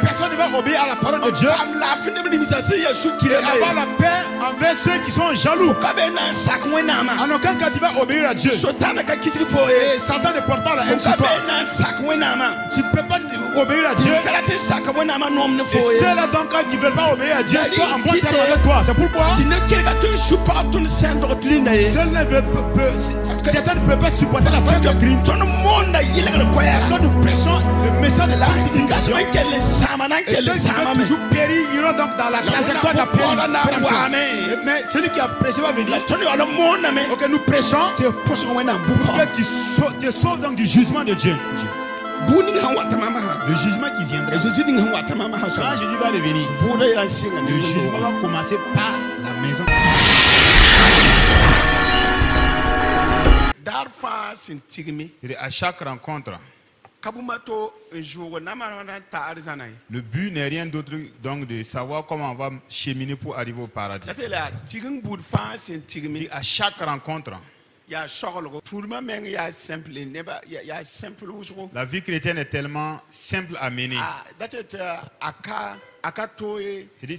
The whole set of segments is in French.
personne ne va obéir à la parole de Dieu. Et avoir la paix envers ceux qui sont jaloux. En aucun cas tu vas obéir à Dieu. Et Satan ne porte pas la haine sur toi. Tu ne peux pas obéir à Dieu. Et ceux-là donc qui ne veulent pas obéir à Dieu sont en bon terme avec toi. C'est pourquoi Satan ne peut pas supporter la sainte doctrine. Parce que nous prêchons le message de sanctification. Et ceux qui veulent toujours périr iront donc dans la trajectoire de la pérdition. Mais celui qui a prêché va venir. Ok, nous prêchons pour que tu sauves donc du jugement de Dieu. Le jugement qui viendra. Quand Jésus va revenir, le jugement va commencer par la maison. À chaque rencontre, le but n'est rien d'autre donc de savoir comment on va cheminer pour arriver au paradis. À chaque rencontre, la vie chrétienne est tellement simple à mener. C'est-à-dire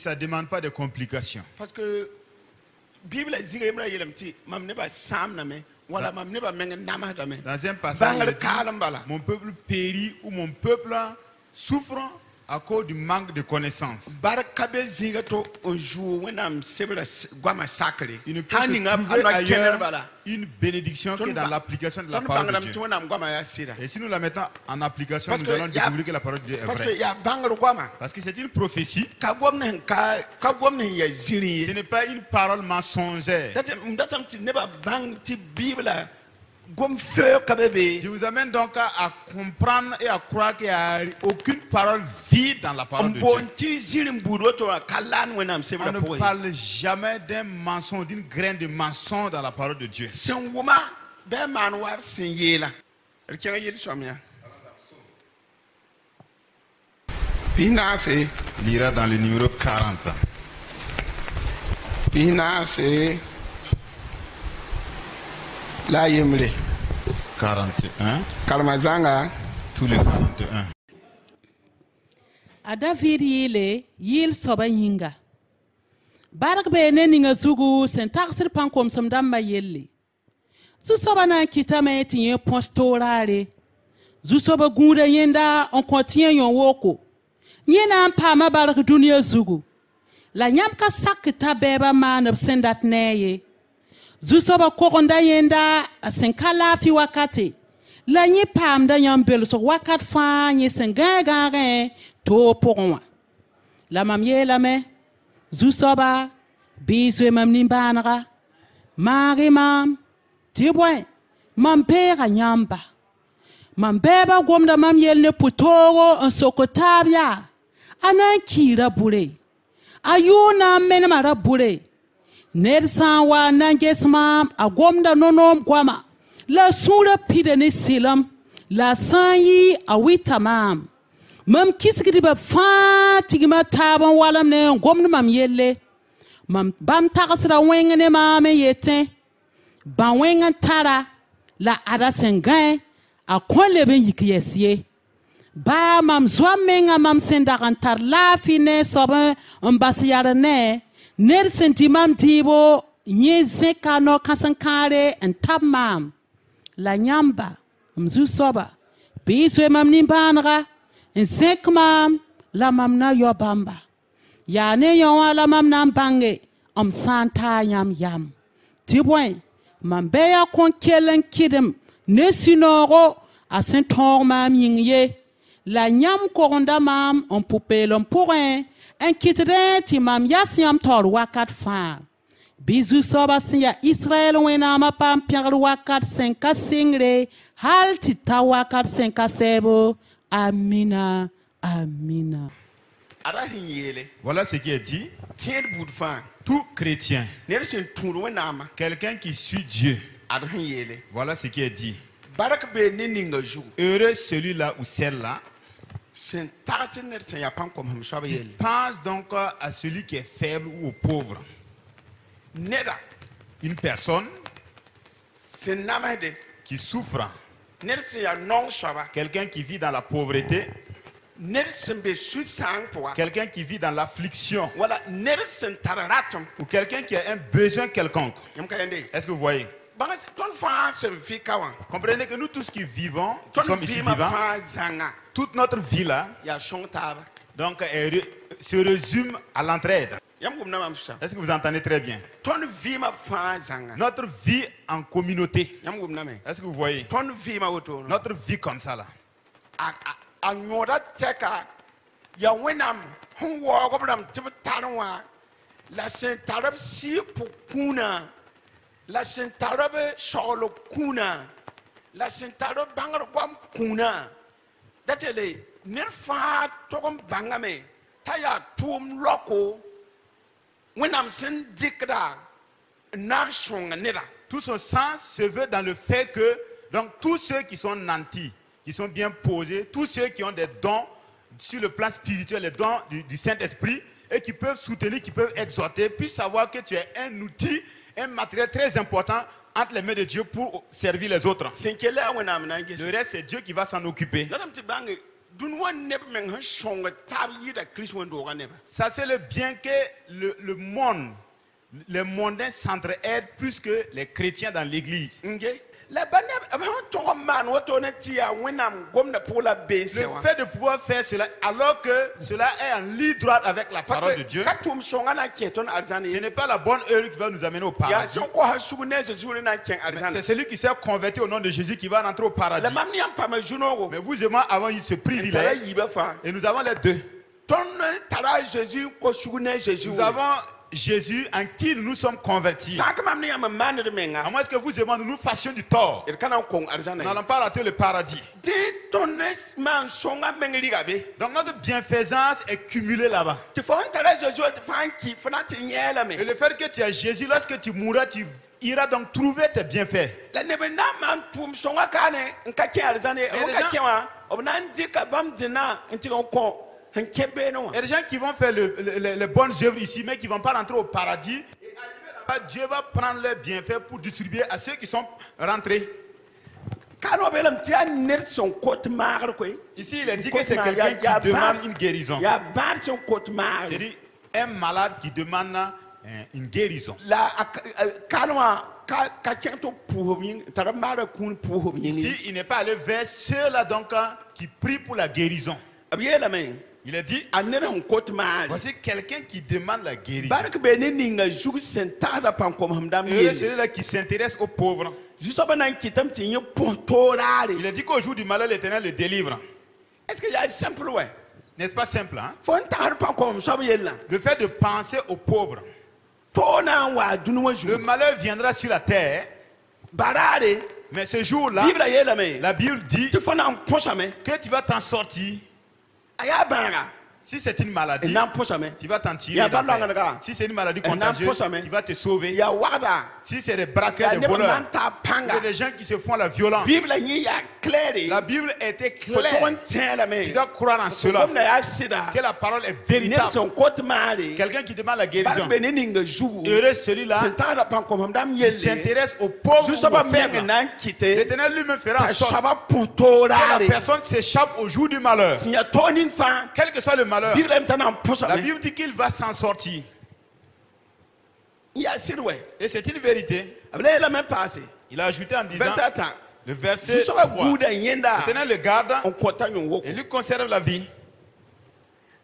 ça ne demande pas de complications. Parce que Bible dans un passage, mon peuple périt ou mon peuple souffre à cause du manque de connaissances. Il ne peut trouver ailleurs une bénédiction que dans l'application de la parole de Dieu. Et si nous la mettons en application, nous allons découvrir que la parole de Dieu est vraie. Parce que c'est une prophétie. Ce n'est pas une parole mensongère. Je vous amène donc à comprendre et à croire qu'il n'y a aucune parole vide dans la parole de Dieu. On ne parle jamais d'un mensonge, d'une graine de mensonge dans la parole de Dieu. Lira dans le numéro 40. La Yemle 41. Kalmazanga Tous les 41. A David yil soba yinga. Barak be ne ninga zugu sen taksir pankom som damba yelle. Zu soba na kitame tinye postorare. Zu soba gure yenda on kontien yon woko. Yena pama barak dunia zugu. La nyamka sakita beba man of sendat neye. Zusoba kokonda yenda senkala fi wakati la nyi pam da yambel so wakat fa nyi sengaga to pourwa la mamye la me zusoba biswe mam nimbanara mari mam tibwe mam pera nyamba mam beba gomda mam yel ne putoro on sokotabya anan kira bure ayuna men mara bure Nersan wa nangesma a gomda nonom kwama la sura pide ni silam la sanyi a witamam mam kiskidi ba fa tigima taban walam ne gomna mam yelle mam bam takasra wengene mame yete ba wengan tara la ada sengan a konle ben yikiyesiye ba mam zwamenga mam sendaran tar la fine soba ambasiyara ne Ner sentimam dibo nye zeka no kasankare and tabmam la nyamba mzu soba biswe mam nimbanra en zekmam la mam na yobamba ya ne yon la mam nam bange santa yam tibwen mam beya kon kelen kidem ne sinoro a sentor mam yingye la nyam koronda mam on poupelon pourrin en kitre ti mam yasyam tor wakat fa bizu soba siya Israel wena ma pam piar wakat 5 singre hal ti ta wakat 5 sebo amina amina. Voilà ce qui est dit. Tout chrétien, quelqu'un qui suit Dieu, voilà ce qui est dit. Heureux celui-là ou celle-là qui pense donc à celui qui est faible ou au pauvre. Une personne qui souffre, quelqu'un qui vit dans la pauvreté, quelqu'un qui vit dans l'affliction, ou quelqu'un qui a un besoin quelconque. Est-ce que vous voyez? Comprenez que nous tous qui vivons, qui sommes ici vivants, toute notre vie là, donc, se résume à l'entraide. Est-ce que vous entendez très bien? Notre vie en communauté. Est-ce que vous voyez? Notre vie comme ça là. Tout ce sens se veut dans le fait que donc tous ceux qui sont nantis, qui sont bien posés, tous ceux qui ont des dons sur le plan spirituel, les dons du Saint-Esprit, et qui peuvent soutenir, qui peuvent exhorter, puissent savoir que tu es un outil, un matériel très important entre les mains de Dieu pour servir les autres. Le reste, c'est Dieu qui va s'en occuper. Ça, c'est le bien que le monde, les mondains s'entraident plus que les chrétiens dans l'église. Le fait de pouvoir faire cela alors que cela est en ligne droite avec la parole de Dieu, ce n'est pas la bonne heure qui va nous amener au paradis. C'est celui qui s'est converti au nom de Jésus qui va rentrer au paradis. Mais vous et moi avons eu ce privilège et nous avons les deux. Nous avons Jésus en qui nous nous sommes convertis. À moins que vous et moi nous nous fassions du tort, nous n'allons pas rater le paradis. Donc notre bienfaisance est cumulée là-bas. Et le fait que tu as Jésus, lorsque tu mourras, tu iras donc trouver tes bienfaits. Il y a des gens qui vont faire les bonnes œuvres ici, mais qui ne vont pas rentrer au paradis. Et là-bas, Dieu va prendre leurs bienfaits pour distribuer à ceux qui sont rentrés. Ici, il est dit que c'est quelqu'un qui demande une guérison. C'est-à-dire un malade qui demande une guérison. Ici, il n'est pas allé vers ceux-là donc qui prient pour la guérison. Il a dit, voici quelqu'un qui demande la guérison. Et celui-là qui s'intéresse aux pauvres. Il a dit qu'au jour du malheur, l'Éternel le délivre. N'est-ce pas simple, hein? Le fait de penser aux pauvres. Le malheur viendra sur la terre. Mais ce jour-là, la Bible dit que tu vas t'en sortir. Si c'est une maladie, tu vas t'en tirer. Si c'est une maladie contagieuse, tu vas te sauver. Si c'est des braqueurs, des voleurs, il y a des gens qui se font la violence. La Bible était claire. Tu dois croire en cela, que la parole est véritable. Quelqu'un qui demande la guérison, heureux celui-là qui s'intéresse aux pauvres, aux faibles. L'Éternel lui-même fera en sorte que la personne s'échappe au jour du malheur. Quel que soit le malheur, la Bible dit qu'il va s'en sortir. Et c'est une vérité. Il a ajouté en disant, le verset 3, l'Éternel le garde et lui conserve la vie.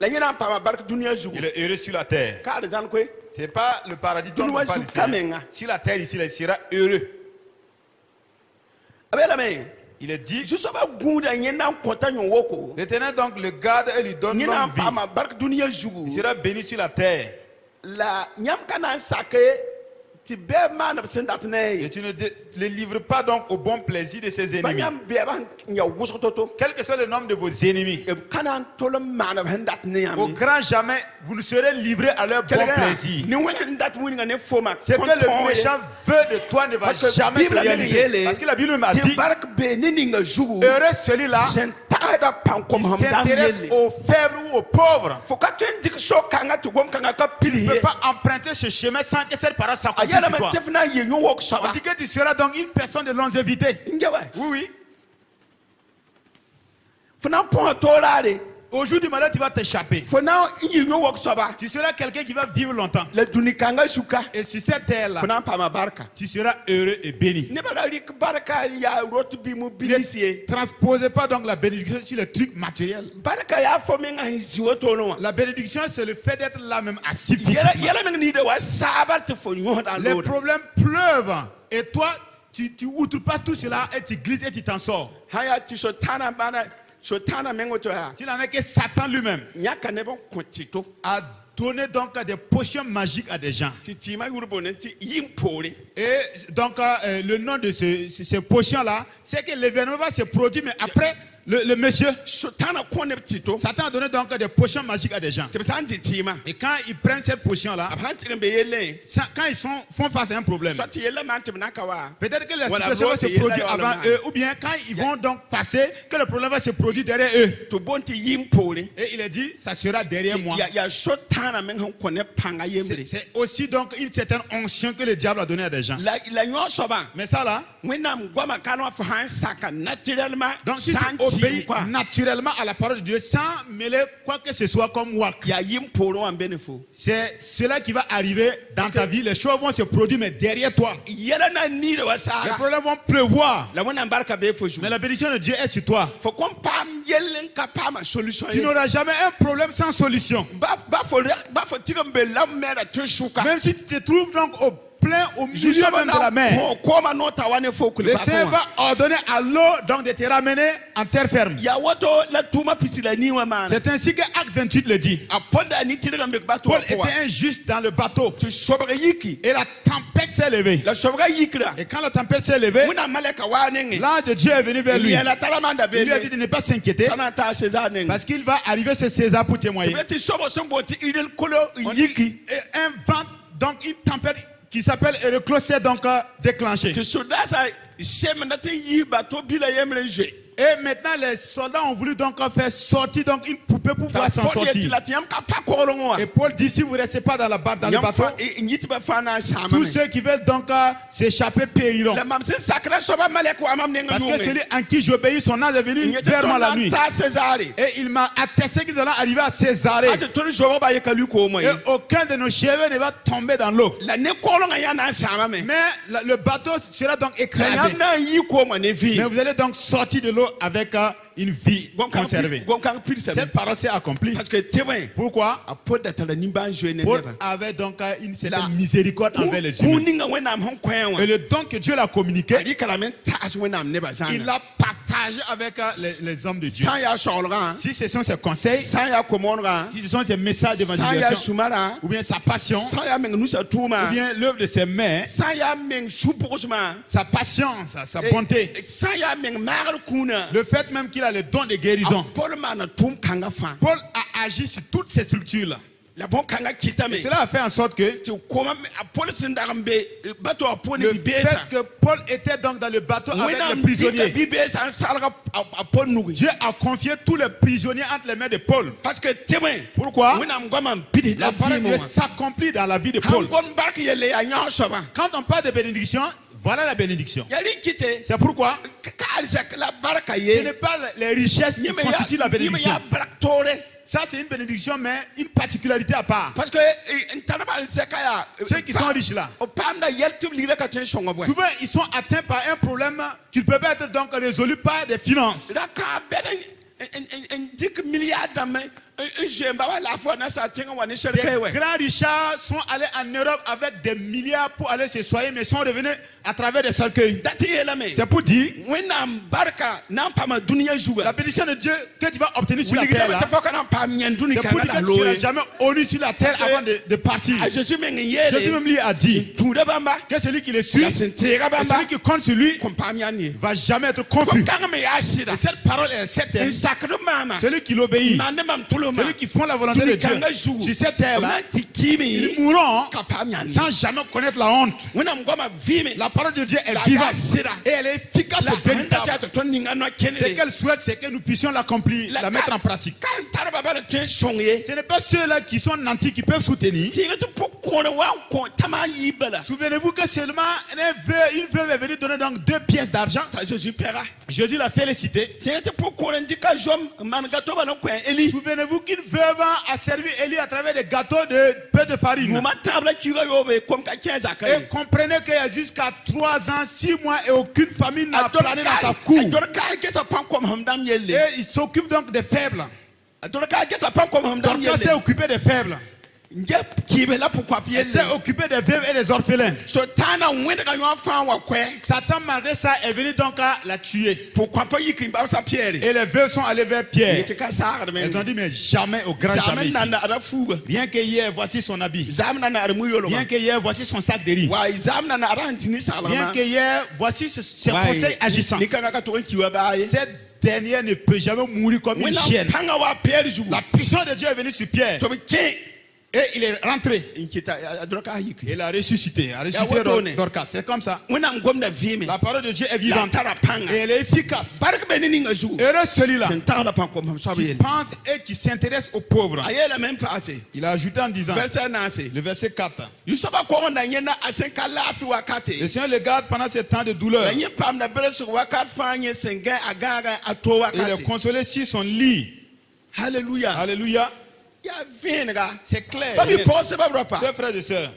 Il est heureux sur la terre. Ce n'est pas le paradis dont on parle ici. Sur la terre ici, il sera heureux. Il est dit, l'Éternel donc le garde et lui donne longue vie. Il sera béni sur la terre. Et tu ne le livres pas donc au bon plaisir de ses ennemis. Quel que soit le nombre de vos ennemis, au grand jamais, vous ne serez livrés à leur bon plaisir. Ce que le méchant veut de toi ne va jamais se réaliser. Parce que la Bible m'a dit, heureux celui-là qui s'intéresse aux faibles ou aux pauvres. Tu ne peux pas emprunter ce chemin sans que cette parole s'accomplisse sur toi. On dit que tu seras donc une personne de longévité. Oui, oui. Au jour du malheur, tu vas t'échapper. Tu seras quelqu'un qui va vivre longtemps. Et sur cette terre-là, tu seras heureux et béni. Ne transposez pas donc la bénédiction sur les trucs matériels. La bénédiction, c'est le fait d'être là même assis physiquement. Les problèmes pleuvent et toi, tu outrepasses tout cela et tu glisses et tu t'en sors. S'il en est que Satan lui-même a donné donc des potions magiques à des gens. Et donc le nom de ces potions-là, c'est que l'événement va se produire, mais après le monsieur, Satan a donné donc des potions magiques à des gens. Et quand ils prennent cette potion-là, quand ils font face à un problème, peut-être que la situation va se produire avant eux, ou bien quand ils vont donc passer, que le problème va se produire derrière eux. Et il a dit, ça sera derrière moi. C'est aussi donc une certaine onction que le diable a donnée à des gens. Mais ça là, donc si tu obéis naturellement à la parole de Dieu sans mêler quoi que ce soit comme wak, c'est cela qui va arriver dans ta vie. Les choses vont se produire mais derrière toi. Les problèmes vont pleuvoir. Mais la bénédiction de Dieu est sur toi. Tu n'auras jamais un problème sans solution. Même si tu te trouves donc plein au milieu même de la mer, le Seigneur va ordonner à l'eau donc de te ramener en terre ferme. C'est ainsi que Acte 28 le dit. Paul était un juste dans le bateau et la tempête s'est levée. Et quand la tempête s'est levée, l'ange de Dieu est venu vers lui. Il lui a dit de ne pas s'inquiéter parce qu'il va arriver chez César pour témoigner. Un vent, donc une tempête qui s'appelle Héroclès s'est donc déclenché. Et maintenant les soldats ont voulu donc faire sortir donc une poupée pour pouvoir s'en sortir. Et Paul dit, si vous ne restez pas dans le bateau, tous ceux qui veulent donc s'échapper périront. Parce que celui en qui j'obéis, son âme est venu vers moi la nuit. Et il m'a attesté qu'ils allaient arriver à Césarée. Et aucun de nos cheveux ne va tomber dans l'eau. Mais le bateau sera donc écrasé. Mais vous allez donc sortir de l'eau avec une vie conservée. Cette parole s'est accomplie. Pourquoi? Paul avait donc une certaine miséricorde envers les humains. Et le don que Dieu l'a communiqué, il l'a partagé avec les hommes de Dieu. Si ce sont ses conseils, si ce sont ses messages d'évangélisation, ou bien sa passion, ou bien l'œuvre de ses mains, sa patience, sa bonté, le fait même qu'il a le don de guérison. Paul a agi sur toutes ces structures-là. Et cela a fait en sorte que le fait que Paul était donc dans le bateau avec les prisonniers, Dieu a confié tous les prisonniers entre les mains de Paul. Pourquoi? La parole de Dieu s'accomplit dans la vie de Paul. Quand on parle de bénédiction, voilà la bénédiction. C'est pourquoi ce n'est pas les richesses qui constituent la bénédiction. Ça, c'est une bénédiction, mais une particularité à part. Parce que ceux qui sont riches là, souvent ils sont atteints par un problème qui peut être donc résolu par des finances. Des grands richards sont allés en Europe avec des milliards pour aller se soigner, mais sont revenus à travers des cercueils. C'est pour dire la bénédiction de Dieu que tu vas obtenir sur la terre là, c'est pour dire que tu n'auras jamais honoré sur la terre avant de partir. Jésus même lui a dit que celui qui le suit et celui qui compte sur lui ne va jamais être confus. Et cette parole est certaine. Celui qui l'obéit celui qui font la volonté de Dieu sur cette terre-là, ils mourront sans jamais connaître la honte. La parole de Dieu est vivante et elle est efficace et véritable. Ce qu'elle souhaite, c'est que nous puissions l'accomplir, la mettre en pratique. Ce n'est pas ceux-là qui sont nantis qui peuvent soutenir. Souvenez-vous que seulement une veuve est venue donner donc 2 pièces d'argent. Jésus l'a félicité. Souvenez-vous qu'une veuve a servi Élie à travers des gâteaux de peu de farine. Et comprenez qu'il y a jusqu'à 3 ans, 6 mois et aucune famine n'a plané dans sa cour. Et il s'occupe donc des faibles. Dorcas s'est occupé des faibles. Elle s'est occupé des veuves et des orphelins. Satan, malgré ça, est venu donc à la tuer. Et les veuves sont allées vers Pierre. Elles ont dit, mais jamais, au grand jamais ici. Bien que hier, voici son habit. Bien que hier, voici son sac de riz. Bien que hier, voici ses conseils agissants. Cette dernière ne peut jamais mourir comme une chienne. La puissance de Dieu est venue sur Pierre. Et il est rentré. Il a ressuscité. Dorcas. C'est comme ça. La parole de Dieu est vivante. Et elle est efficace. Heureux celui-là qui pense et qui s'intéresse aux pauvres. Il a ajouté en disant, le verset 4. Le Seigneur le garde pendant ces temps de douleur. Et il est consolé sur son lit. Alléluia. Alléluia. C'est clair. Chers frères et sœurs,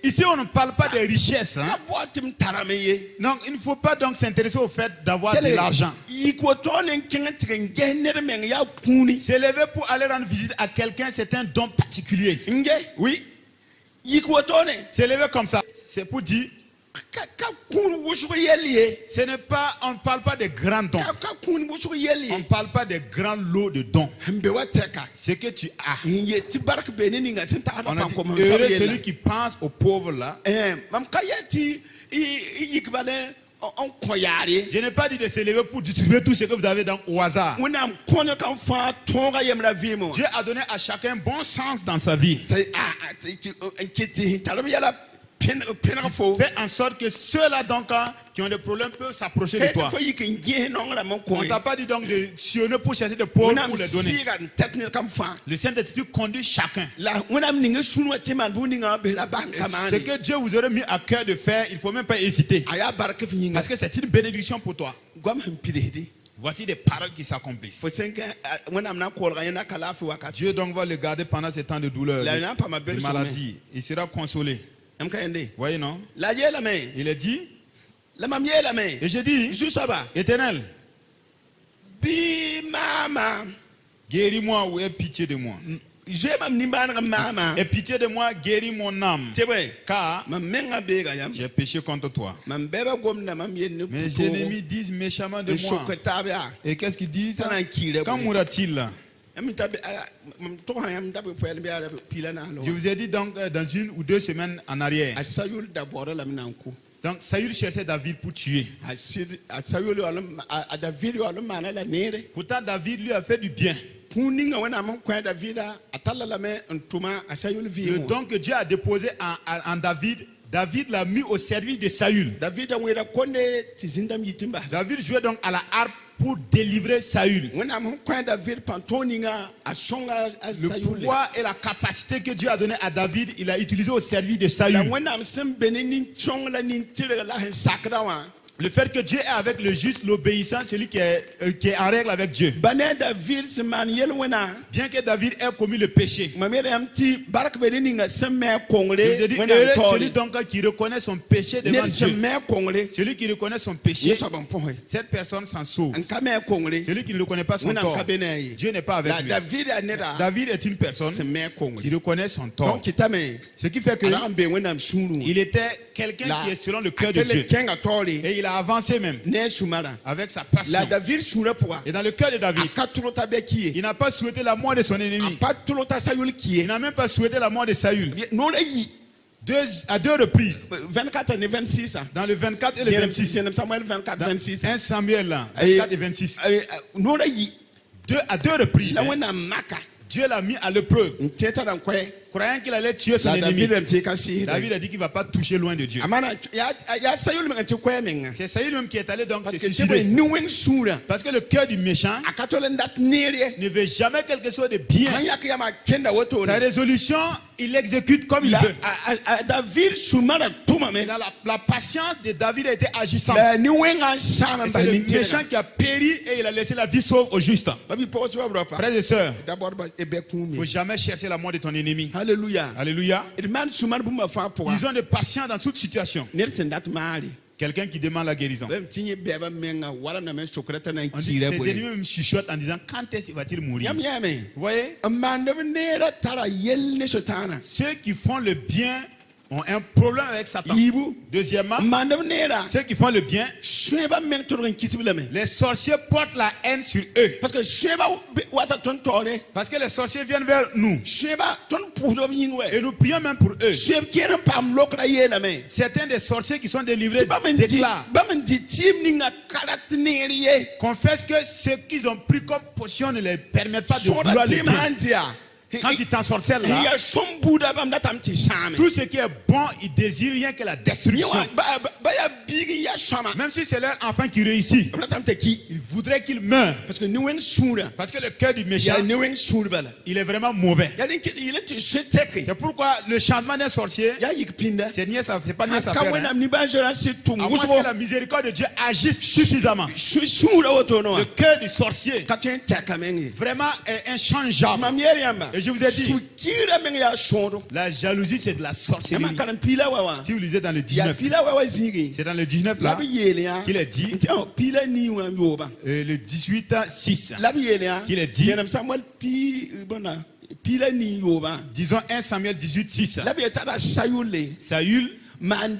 ici on ne parle pas de richesse. Hein? Donc il ne faut pas donc s'intéresser au fait d'avoir de l'argent. S'élever pour aller rendre visite à quelqu'un, c'est un don particulier. Oui. S'élever comme ça, c'est pour dire. Ce n'est pas, on ne parle pas de grands dons. On ne parle pas de grands lots de dons. Ce que tu as. On a dit, heureux celui qui pense aux pauvres là. Je n'ai pas dit de s'élever pour distribuer tout ce que vous avez dans au hasard. Dieu a donné à chacun bon sens dans sa vie. Fais en sorte que ceux-là donc qui ont des problèmes peuvent s'approcher de toi. On ne t'a pas dit donc de sillonner pour chercher des pauvres pour les donner. Le Saint-Esprit conduit chacun. Ce que Dieu vous aurait mis à cœur de faire, il ne faut même pas hésiter. Parce que c'est une bénédiction pour toi. Voici des paroles qui s'accomplissent. Dieu donc va le garder pendant ces temps de douleur, de maladie. Il sera consolé. Voyez non? Il est dit. Et j'ai dit, Éternel, guéris-moi ou aie pitié de moi. Et pitié de moi, guéris mon âme. Car j'ai péché contre toi. Mes ennemis disent méchamment de moi. Et qu'est-ce qu'ils disent? Quand mourra-t-il là? Je vous ai dit donc dans 1 ou 2 semaines en arrière. Donc Saül cherchait David pour tuer. Pourtant David lui a fait du bien. Le don que Dieu a déposé en David, David l'a mis au service de Saül. David jouait donc à la harpe pour délivrer Saül. Le pouvoir et la capacité que Dieu a donné à David, il a utilisé au service de Saül. Le fait que Dieu est avec le juste, l'obéissant, celui qui est en règle avec Dieu. Bien que David ait commis le péché. Je vous ai dit, celui donc qui reconnaît son péché devant Dieu. Celui qui reconnaît son péché, cette personne s'en sauve. Celui qui ne reconnaît pas son tort, Dieu n'est pas avec lui. David est une personne qui reconnaît son tort. Ce qui fait que il était quelqu'un qui est selon le cœur de Dieu. Et il a avancé même avec sa passion. Et dans le cœur de David, il n'a pas souhaité la mort de son ennemi. Il n'a même pas souhaité la mort de Saül. à deux reprises. 24 et 26. Dans le 24 et le 26. 1 Samuel 24, 26. 1 Samuel 24 et 26. À deux reprises. Dieu l'a mis à l'épreuve. Croyant qu'il allait tuer son ennemi. David a dit qu'il ne va pas toucher loin de Dieu. C'est Saül même qui est allé donc se suicider. Parce que le cœur du méchant ne veut jamais quelque chose de bien. Sa résolution, il l'exécute comme il veut. Mais dans la patience de David a été agissante. C'est le méchant qui a péri et il a laissé la vie sauve au juste. Frères et sœurs, il ne faut jamais chercher la mort de ton ennemi. Alléluia. Alléluia. Ils ont de patience dans toute situation. Quelqu'un qui demande la guérison. Ses ennemis même chuchotent en disant quand est-ce qu'il va-t-il mourir? Vous voyez? Ceux qui font le bien ont un problème avec Satan. Deuxièmement, ceux qui font le bien, les sorciers portent la haine sur eux. Parce que les sorciers viennent vers nous. Et nous prions même pour eux. Certains des sorciers qui sont délivrés déclarent, confessent que ce qu'ils ont pris comme potion ne les permet pas de vouloir le bien. Quand tu t'ensorcelles là, tout ce qui est bon, ils désirent rien que la destruction. Même si c'est leur enfant qui réussit, ils voudraient qu'il meure. Parce que le cœur du méchant, il est vraiment mauvais. C'est pourquoi le changement d'un sorcier, c'est pas nier sa faire. À moins que la miséricorde de Dieu agisse suffisamment. Le cœur du sorcier, vraiment est inchangeable. Et je vous ai dit, la jalousie c'est de la sorcellerie. Si vous lisez dans le 19, c'est dans le 19 là qu'il est dit, le 18, 6, qu'il est dit, disons 1 Samuel 18, 6, Saül, il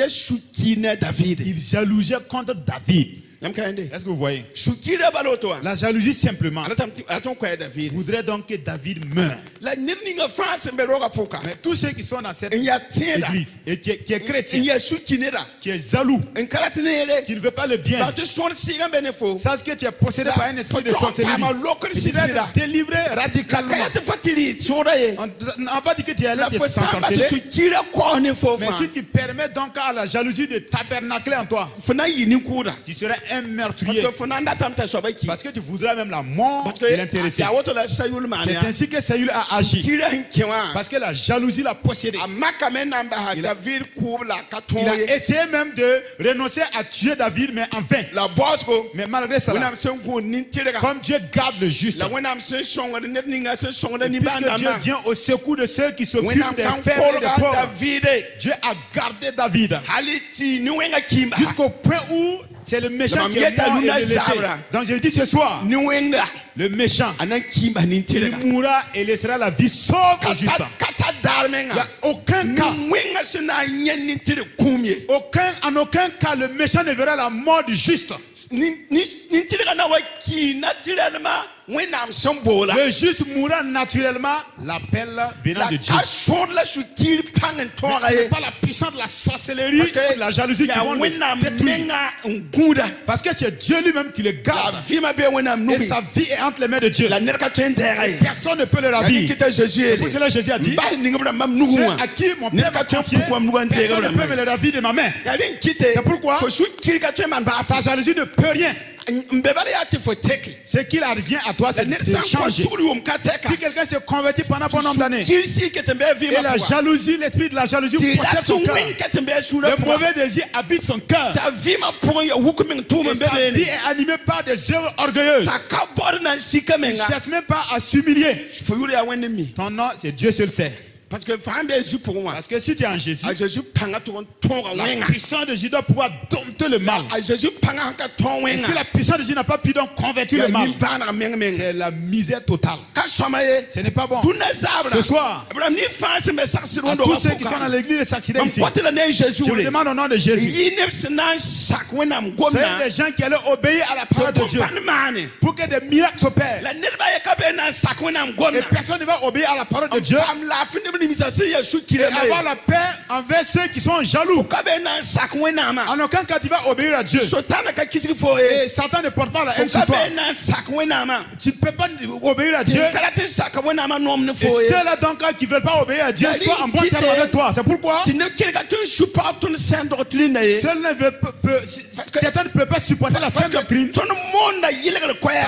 jalousait contre David. Est-ce que vous voyez? La jalousie simplement voudrait donc que David meure. Mais tous ceux qui sont dans cette église et qui est chrétien, qui est jaloux, qui ne veut pas le bien, sache que tu es possédé par un esprit de sorcellerie. Tu dois être délivré radicalement. On n'a pas dit que tu es allé te sorceller. Mais si tu permets donc à la jalousie de tabernacler en toi, tu serais un meurtrier. Parce que tu voudras même la mort de l'intéressé. C'est ainsi que Saül a agi. Parce que la jalousie l'a possédé. Il a essayé même de renoncer à tuer David, mais en vain. Mais malgré cela, comme Dieu garde le juste, puisque Dieu vient au secours de ceux qui s'occupent des faibles et des pauvres, Dieu a gardé David jusqu'au point où c'est le méchant qui est mort et laissé. Donc je dis ce soir, le méchant, il mourra et laissera la vie sauve au juste. Il n'y a aucun cas, en aucun cas, le méchant ne verra la mort du juste. Le juste mourra naturellement, l'appel venant de Dieu. Ce n'est pas la puissance de la sorcellerie ou de la jalousie qui vont le détruire. Parce que c'est Dieu lui-même qui le garde. Et sa vie est entre les mains de Dieu. Personne ne peut le ravir. C'est pour cela que Jésus a dit, ceux à qui mon Père m'a confié, personne ne peut me le ravir de ma main. C'est pourquoi ta jalousie ne peut rien. Ce qu'il a rien à toi, c'est de changer. Si quelqu'un se convertit pendant bon nombre d'années, et la jalousie, l'esprit de la jalousie possède son cœur, le mauvais désir habite son cœur, et sa vie est animée par des œuvres orgueilleuses. Il ne cherche même pas à s'humilier. Ton nom, c'est Dieu seul sait. Parce que si tu es en Jésus, la puissance de Jésus doit pouvoir dompter le mal. Et si la puissance de Jésus n'a pas pu donc convertir le mal, c'est la misère totale. Ce n'est pas bon. Ce soir, à tous ceux qui sont dans l'église de s'accident ici, je vous demande au nom de Jésus, soyez des gens qui allaient obéir à la parole de Dieu pour que des miracles s'opèrent. Et personne ne va obéir à la parole de Dieu Et avoir la paix envers ceux qui sont jaloux. En aucun cas tu vas obéir à Dieu. Et Satan ne porte pas la haine sur toi. Tu ne peux pas obéir à Dieu. Et ceux-là donc qui ne veulent pas obéir à Dieu soient en bon terme avec toi. C'est pourquoi Satan ne peut pas supporter la sainte doctrine. Parce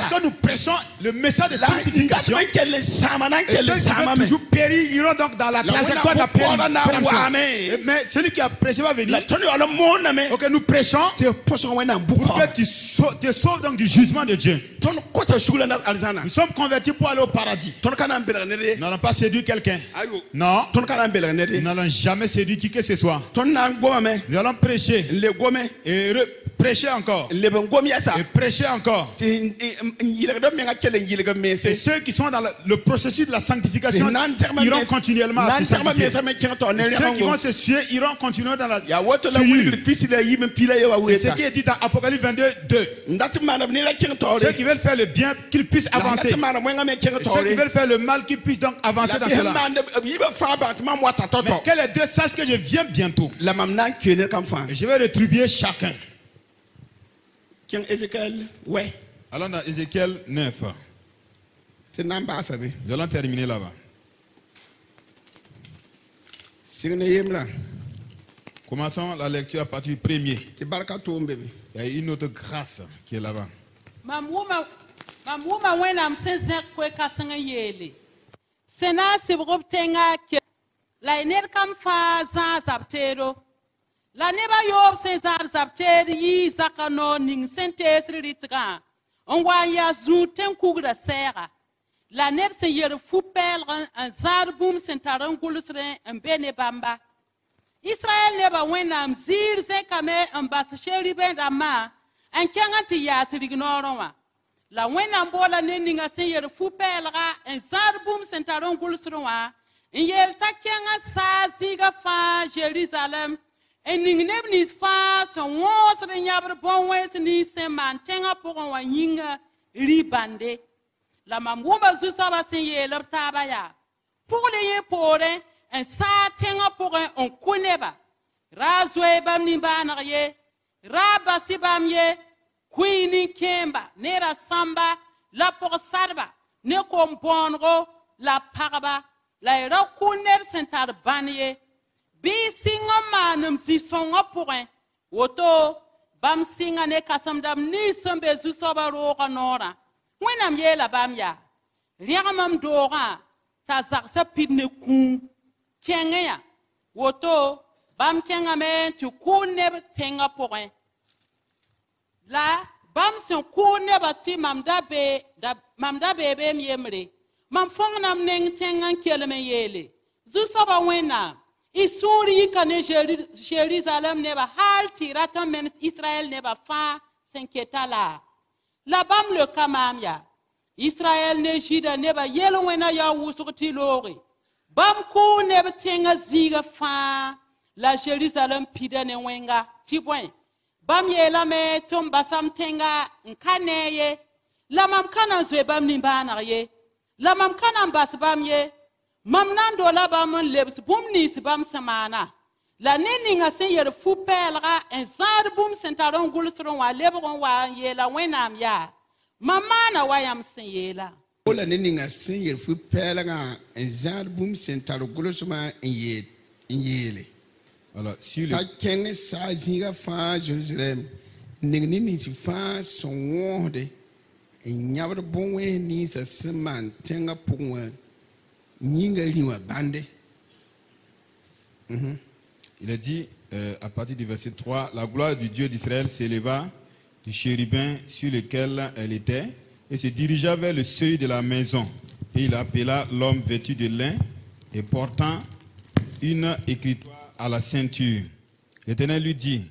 que nous prêchons le message de sanctification. Et ceux qui veulent toujours périr iront donc dans la trajectoire de la pérdition. Mais celui qui a prêché va venir. Ok, nous prêchons pour que tu te sauves donc du jugement de Dieu. Nous sommes convertis pour aller au paradis. Nous n'allons pas séduire quelqu'un. Non. Nous n'allons jamais séduire qui que ce soit. Nous allons prêcher. Et prêcher encore. Et prêcher encore. Et ceux qui sont dans le processus de la sanctification iront continuellement à se sanctifier. Ceux qui vont se suer iront continuer dans la souillure. C'est ce qui est dit dans Apocalypse 22, 2. Ceux qui veulent faire le bien, qu'ils puissent avancer. Ceux qui veulent faire le mal, qu'ils puissent donc avancer dans cela. Mais quel est Dieu, sache que je viens bientôt. Et je vais rétribuer chacun. Allons dans Ézéchiel 9. Nous allons terminer là-bas. Commençons la lecture à partir du premier. Il y a une autre grâce qui est là-bas. La neba yob se zar zapter yi zakano ning sentes ritga onwa ya zuten kugra sera la neb se yer fupel un zar boom sentaran gulusre un bene bamba Israël neba wenam zir ze kame un bas sheri ben rama en kenganti ya sirignoronwa la wenam bola neninga se yer fupel ga un zar boom sentaran gulusrwa yel takenga sa ziga fa Jerusalem en ningneb nis fa son wos de nyabre bon wes ni se man tenga pour wa yinga ribande la mamumba zusa ba se yele tabaya pour les pore en sa tenga pour un kuneba razwe bam ni banariye raba sibam ye kuini kemba nera samba la pour sarba ne kompondro la parba la rakuner sentar banye bi singa manum si songa pourin woto bam singa ne kasam dam ni sambe zu soba roga nora wenam yela bam ya riamam dora ta zaksa pidne ku kenga woto bam kenga me tu kunne tenga pourin la bam sen ku ne bati mamda be be miemre mam fongnam neng tengan kelme yele zu soba wena Isuri kane Jérusalem neba halti ratan men Israël neba fa senketala. La bam le kamamya. Israël ne jida neba yelo wena ya wusukti lori. Bam ku neba tenga ziga fa la Jérusalem pida ne wenga tibwen. Bam yela me tombasam tenga nkaneye. La mam kana zwe bam nimbana ye. La mam kana mbas bam ye. Mamnan dola bam lebs bumni bam samana la neninga sen yer fupelga en zar bum sentaron gulsron wa lebron wa yela wenam ya mamana wayam sen yela ola neninga sen yer fupelga en zar bum sentaron gulsron en yele alors sur ta kenge sa zinga fa Jérusalem ningni ni si fa sonwode en nyabre bonwe ni sa seman tenga pungwe. Il a dit à partir du verset 3, la gloire du Dieu d'Israël s'éleva du chérubin sur lequel elle était et se dirigea vers le seuil de la maison. Et il appela l'homme vêtu de lin et portant une écritoire à la ceinture. L'Éternel lui dit,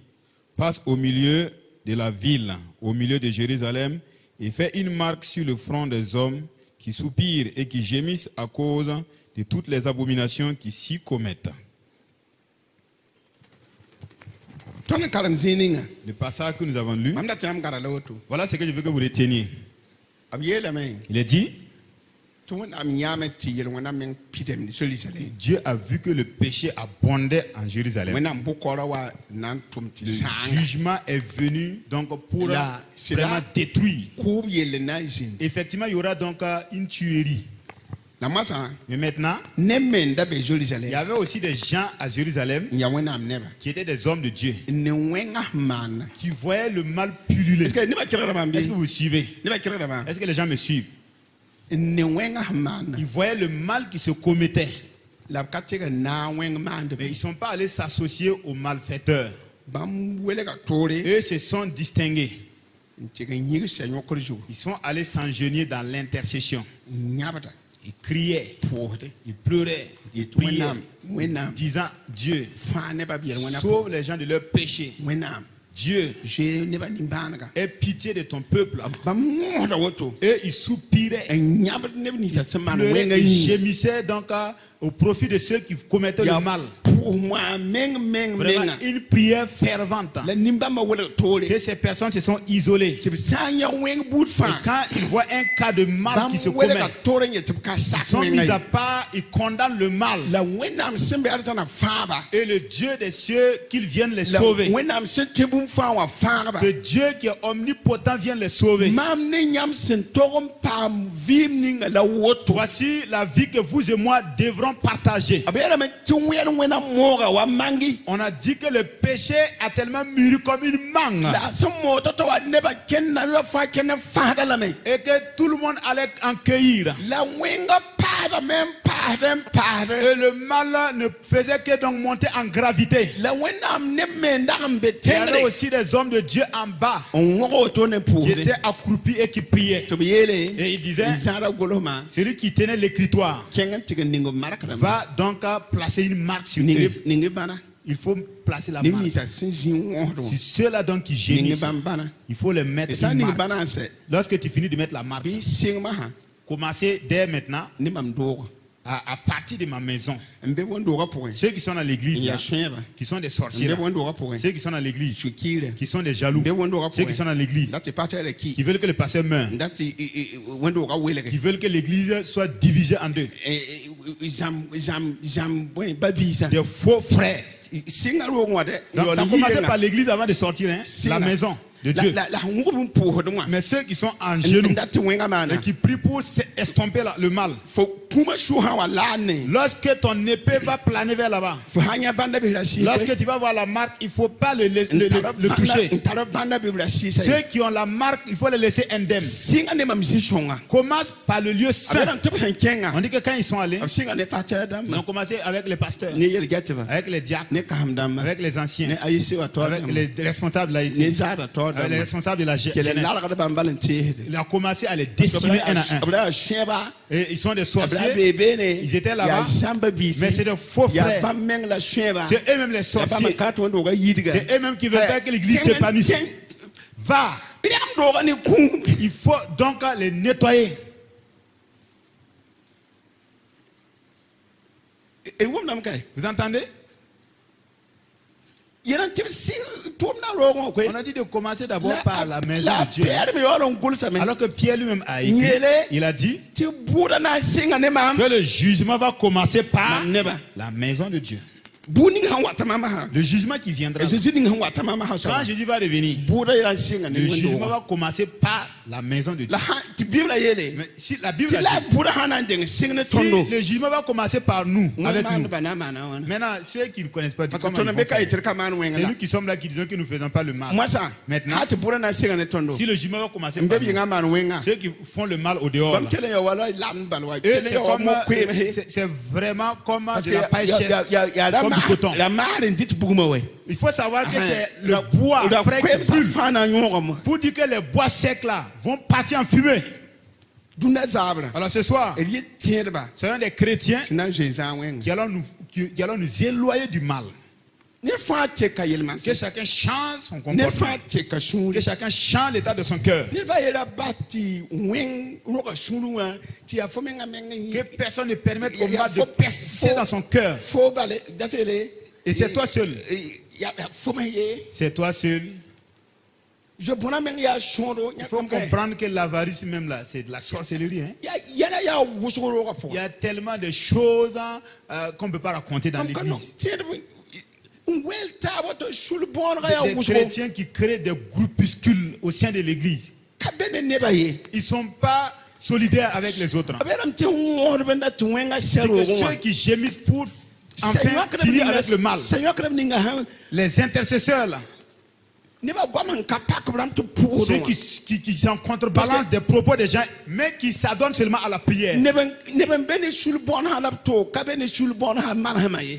passe au milieu de la ville, au milieu de Jérusalem, et fais une marque sur le front des hommes qui soupirent et qui gémissent à cause de toutes les abominations qui s'y commettent. Le passage que nous avons lu, voilà ce que je veux que vous reteniez. Il est dit, Dieu a vu que le péché abondait en Jérusalem. Le jugement est venu donc pour vraiment détruire. Effectivement, il y aura donc une tuerie. Mais maintenant, il y avait aussi des gens à Jérusalem qui étaient des hommes de Dieu, qui voyaient le mal pulluler. Est-ce que vous suivez? Est-ce que les gens me suivent? Ils voyaient le mal qui se commettait, mais ils ne sont pas allés s'associer aux malfaiteurs. Eux se sont distingués. Ils sont allés s'engenouiller dans l'intercession. Ils criaient, ils pleuraient, ils priaient, disant: Dieu, sauve les gens de leurs péchés. Dieu, aie pitié de ton peuple. Et ils soupiraient, ils pleuraient, ils gémissaient donc au profit de ceux qui commettaient le mal. Vraiment une prière fervente. Que ces personnes se sont isolées. Et quand ils voient un cas de mal qui se commet, ils sont mis à part, ils condamnent le mal. Et le Dieu des cieux, qu'il vienne les sauver. Que Dieu qui est omnipotent vienne les sauver. Voici la vie que vous et moi devrons partager. On a dit que le péché a tellement mûri comme une mangue et que tout le monde allait en cueillir. Et le mal ne faisait que donc monter en gravité. Il y avait aussi des hommes de Dieu en bas qui étaient accroupis et qui priaient. Et il disait: celui qui tenait l'écritoire va donc placer une marque sur eux. Il faut placer la marque. C'est ceux-là donc qui gémissent. Il faut les mettre sur une marque. Lorsque tu finis de mettre la marque, commencez dès maintenant à partir de ma maison. Ceux qui sont dans l'église, qui sont des sorciers, ceux qui sont dans l'église, qui sont des jaloux, ceux qui sont dans l'église, qui veulent que le pasteur meure, qui veulent que l'église soit divisée en deux, des faux frères. Donc ça commençait par l'église avant de sortir, hein? La maison de Dieu. Mais ceux qui sont en genoux et qui prient pour estomper le mal, lorsque ton épée va planer vers là-bas, lorsque tu vas voir la marque, il ne faut pas le toucher. Ceux qui ont la marque, il faut les laisser indemnes. Commence par le lieu saint. On dit que quand ils sont allés, ils ont commencé avec les pasteurs, avec les diacres, avec les anciens, avec les responsables là ici, avec les responsables de la jeunesse. Il a commencé à les décimer un à un. Et ils sont des sorciers. Ils étaient là-bas, mais c'est des faux frères. C'est eux-mêmes les sorciers. C'est eux-mêmes qui veulent faire que l'église s'épanouisse. Va. Il faut donc les nettoyer. Vous entendez? On a dit de commencer d'abord par la maison de Dieu. Alors que Pierre lui-même a écrit, il a dit que le jugement va commencer par la maison de Dieu. Le jugement qui viendra. Quand Jésus va revenir, le jugement va commencer par la maison de Dieu. Mais si la Bible a dit, si le jugement va commencer par nous, avec nous. Maintenant, ceux qui ne connaissent pas Dieu, c'est nous qui sommes là qui disons que nous ne faisons pas le mal. Maintenant, si le jugement va commencer par nous, ceux qui font le mal au dehors, c'est vraiment comme de la paille chère, comme du coton. Il faut savoir que c'est le bois frais qui brûle. Pour dire que les bois secs là vont partir en fumée. Alors ce soir, soyons des chrétiens qui allons nous éloigner du mal. Que chacun change son comportement. Que chacun change l'état de son cœur. Que personne ne permette au mal de persister dans son cœur. Et c'est toi seul. C'est toi seul. Il faut comprendre que l'avarice même là, c'est de la sorcellerie. Hein? Il y a tellement de choses qu'on ne peut pas raconter dans l'église. Des chrétiens qui créent des groupuscules au sein de l'église. Ils ne sont pas solidaires avec les autres. C'est que ceux qui gémissent pour enfin finir avec le mal. Les intercesseurs là. Ceux qui sont contrebalancent des propos des gens, mais qui s'adonnent seulement à la prière. Il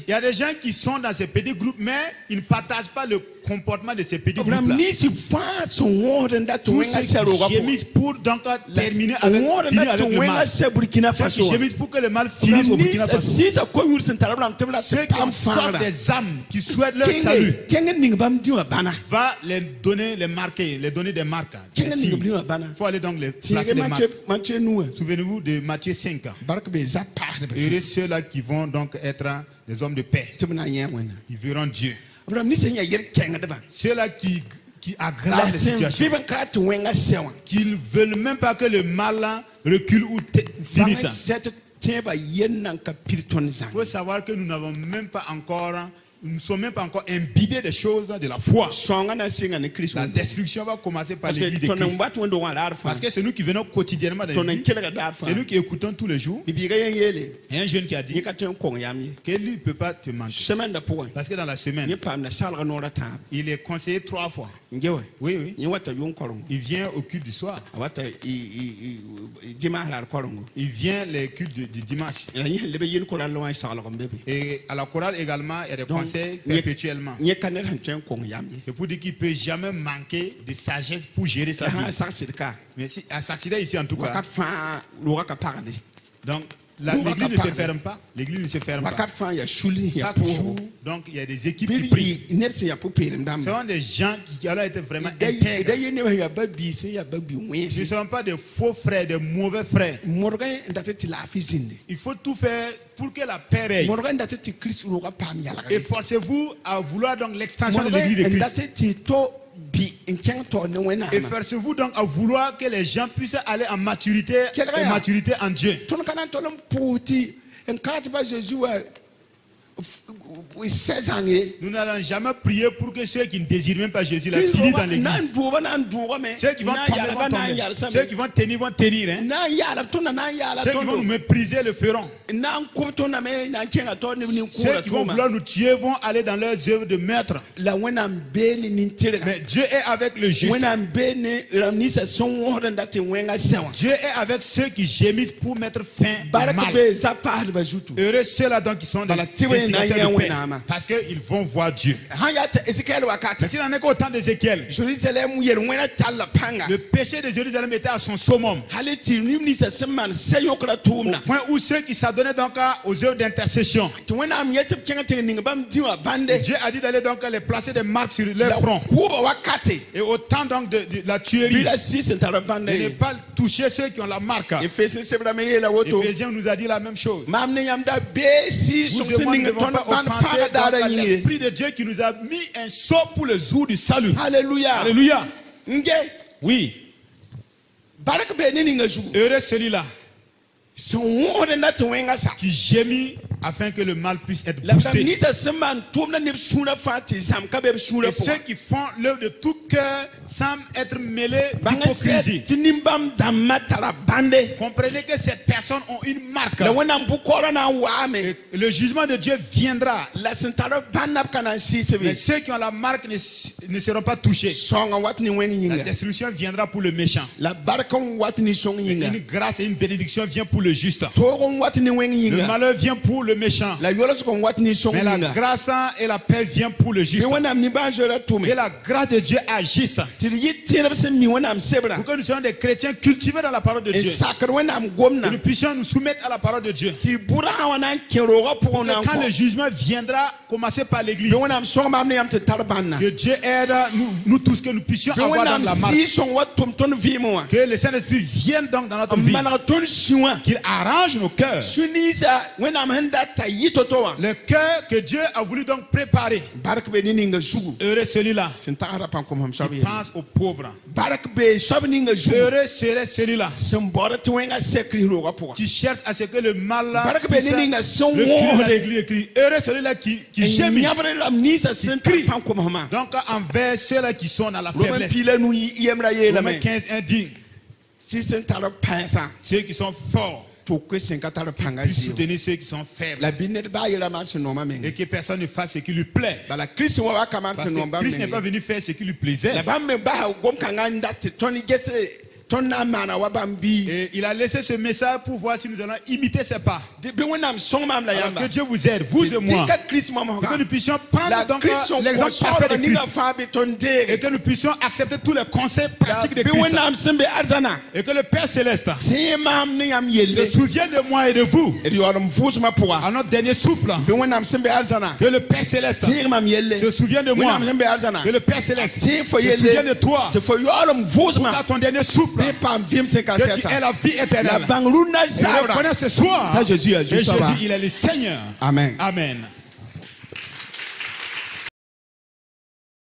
y a des gens qui sont dans ces petits groupes, mais ils ne partagent pas le comportement de ces petits groupes-là. Tous ceux qui gémissent pour donc terminer avec, finir avec le mal. Ceux qui gémissent pour que le mal finisse au Burkina Faso. Ceux qui sortent des âmes qui souhaitent leur salut. Va les donner, les marquer, les donner des marques. Il faut aller donc les placer des marques. Souvenez-vous de Matthieu 5. Et ceux-là qui vont donc être des hommes de paix. Ils verront Dieu. Ceux-là qui aggravent les situations, qui ne veulent même pas que le mal recule ou finisse. Il faut savoir que nous n'avons même pas encore, nous ne sommes même pas encore imbibés des choses de la foi. La destruction va commencer par l'église de Christ. Parce que c'est nous qui venons quotidiennement dans l'église. C'est nous qui écoutons tous les jours. Il y a un jeune qui a dit que lui ne peut pas te mentir. Parce que dans la semaine, il est conseillé 3 fois. Oui. Il vient au culte du soir. Il vient les cultes du dimanche. Et à la chorale également, il y a des conseils perpétuellement. C'est pour dire qu'il ne peut jamais manquer de sagesse pour gérer sa vie. Mais si, à Saxida ici en tout cas. Donc, l'église ne se ferme pas. L'église ne se ferme pas. Chaque jour, donc il y a des équipes qui prient. Ce sont des gens qui ont été vraiment intègres. Ce ne sont pas des faux frères, des mauvais frères. Il faut tout faire pour que la paix règne. Efforcez-vous à vouloir donc l'extension de l'église de Christ. Efforcez-vous donc à vouloir que les gens puissent aller en maturité en Dieu. Nous n'allons jamais prier pour que ceux qui ne désirent même pas Jésus là finissent dans l'église. Ceux qui vont tomber. Ceux qui vont tenir vont tenir. Hein? Ceux qui vont nous mépriser le feront. Ceux qui vont vouloir nous tuer vont aller dans leurs œuvres de maître. Mais Dieu est avec le juste. Dieu est avec ceux qui gémissent pour mettre fin au mal. Heureux ceux-là donc qui sont dans la parce qu'ils vont voir Dieu. Mais s'il n'en est qu'au temps d'Ézéchiel, le péché de Jérusalem était à son summum. Au point où ceux qui s'adonnaient donc aux œuvres d'intercession, Dieu a dit d'aller donc les placer des marques sur leur front. Et au temps donc de la tuerie, de ne pas toucher ceux qui ont la marque. Éphésiens nous a dit la même chose. L'Esprit de Dieu qui nous a mis un sceau pour le jour du salut. Alléluia. Alléluia. Oui. Heureux celui-là qui gémit afin que le mal puisse être boosté. Et ceux qui font l'œuvre de tout cœur sans être mêlés d'hypocrisie. Comprenez que ces personnes ont une marque. Et le jugement de Dieu viendra. Mais ceux qui ont la marque ne seront pas touchés. La destruction viendra pour le méchant. Une grâce et une bénédiction vient pour le juste. Le malheur vient pour le méchant. Mais la grâce et la paix viennent pour le juste. Que la grâce de Dieu agisse. Pour que nous soyons des chrétiens cultivés dans la parole de Dieu. Que nous puissions nous soumettre à la parole de Dieu. Quand le jugement viendra, commencer par l'église. Que Dieu aide nous tous, que nous puissions avoir dans la marque. Que le Saint-Esprit vienne donc dans notre vie. Qu'il arrange nos cœurs. Le cœur que Dieu a voulu donc préparer. Heureux celui-là qui pense aux pauvres. Heureux serait celui-là qui cherche à ce que le mal puisse le l'église. Heureux celui-là qui gémit, qui crie. Donc envers ceux-là qui sont dans la faiblesse. Romains 15:1 dit ceux qui sont forts soutenir ceux qui sont faibles et que personne ne fasse ce qui lui plaît. Parce que Christ n'est pas venu faire ce qui lui plaisait. Et il a laissé ce message pour voir si nous allons imiter ses pas. Alors que Dieu vous aide, vous et moi, pour que nous puissions prendre donc l'exemple parfait de Christ et que nous puissions accepter tous les conseils pratiques de Christ et que le Père Céleste se souvienne de moi et de vous à notre dernier souffle. Que le Père Céleste se souvienne de moi, que le Père Céleste se souvienne de toi à ton dernier souffle. Que tu aies la vie éternelle. Et reconnais ce soir. Et Jésus, il est le Seigneur. Amen. Amen.